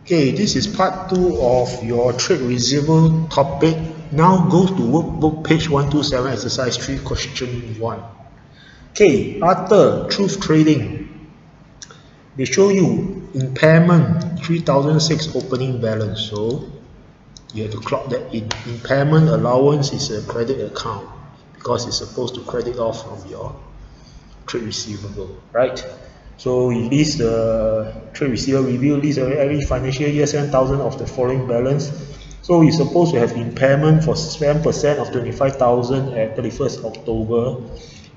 Okay, this is part 2 of your trade receivable topic. Now go to workbook page 127, exercise 3, question 1. Okay, after truth trading, they show you impairment 3006 opening balance. So you have to clock that in. Impairment allowance is a credit account because it's supposed to credit off from your trade receivable, right? So we list the trade receivable review list every financial year 7,000 of the following balance. So we're supposed to have impairment for 7% of 25,000 at 31st October,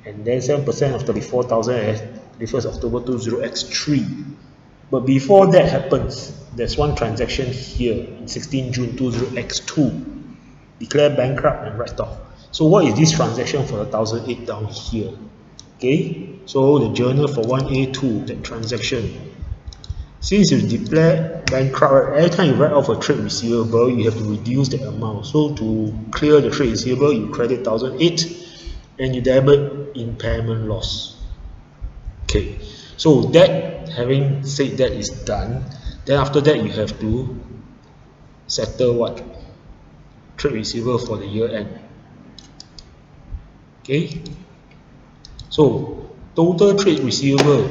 and then 7% of 34,000 at 31st October 20x3. But before that happens, there's one transaction here in 16 June 20x2. Declare bankrupt and write off. So what is this transaction for the 1,008 down here? Okay, so the journal for 1A2, that transaction. Since you declare bankrupt, every time you write off a trade receivable, you have to reduce the amount. So to clear the trade receivable, you credit 1,008 and you debit impairment loss. Okay, so that, having said that is done, then after that you have to settle what? Trade receivable for the year end. Okay, so total trade receivable,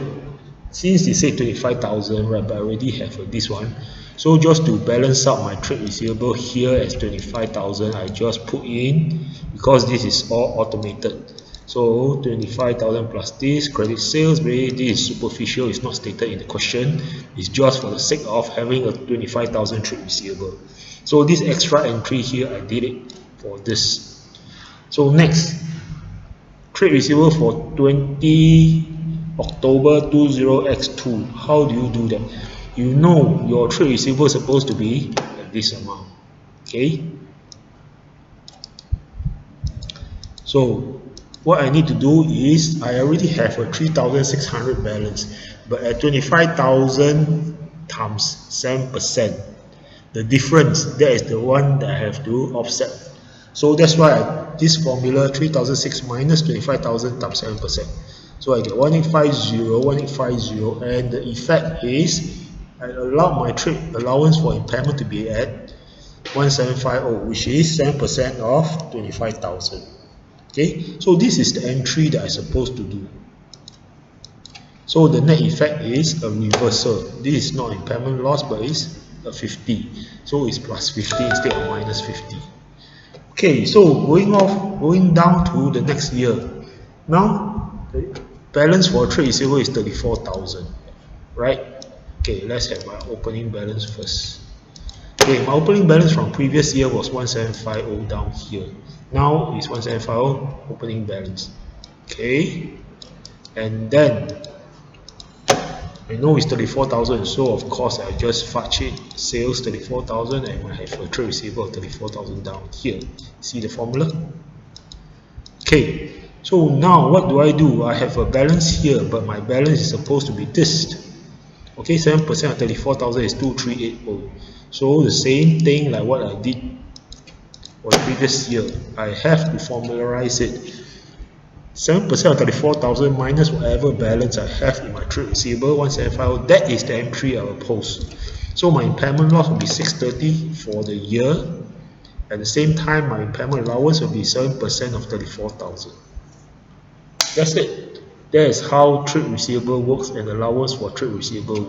since they say 25,000, right, but I already have this one, so just to balance out my trade receivable here as 25,000, I just put in, because this is all automated, so 25,000 plus this credit sales, this is superficial, it's not stated in the question, it's just for the sake of having a 25,000 trade receivable. So this extra entry here, I did it for this. So next, trade receivable for 20 October 20x2. How do you do that? You know your trade receivable is supposed to be at this amount. Okay. So what I need to do is, I already have a 3,600 balance, but at 25,000 times 7%, the difference, that is the one that I have to offset. So that's why this formula 3,006 minus 25,000 times 7%. So I get 1850, and the effect is I allow my trade allowance for impairment to be at 1750, which is 7% of 25,000. Okay, so this is the entry that I'm supposed to do. So the net effect is a reversal. This is not impairment loss, but it's a 50. So it's plus 50 instead of minus 50. Okay, so going down to the next year. Now the balance for trade receivable is 34,000, right? Okay, let's have my opening balance first. Okay, my opening balance from previous year was 1750 down here. Now it's 1750 opening balance. Okay, and then I know it's 34,000, so of course I just fudge it. Sales 34,000, and I have a trade receivable of 34,000 down here. See the formula? Okay, so now what do? I have a balance here, but my balance is supposed to be this. Okay, 7% of 34,000 is 2380. So the same thing like what I did for the previous year. I have to formularize it. 7% of 34,000 minus whatever balance I have in my trade receivable 1750, that is the entry I will post. So my impairment loss will be 630 for the year. At the same time, my impairment allowance will be 7% of 34,000. That's it. That is how trade receivable works and allowance for trade receivable works.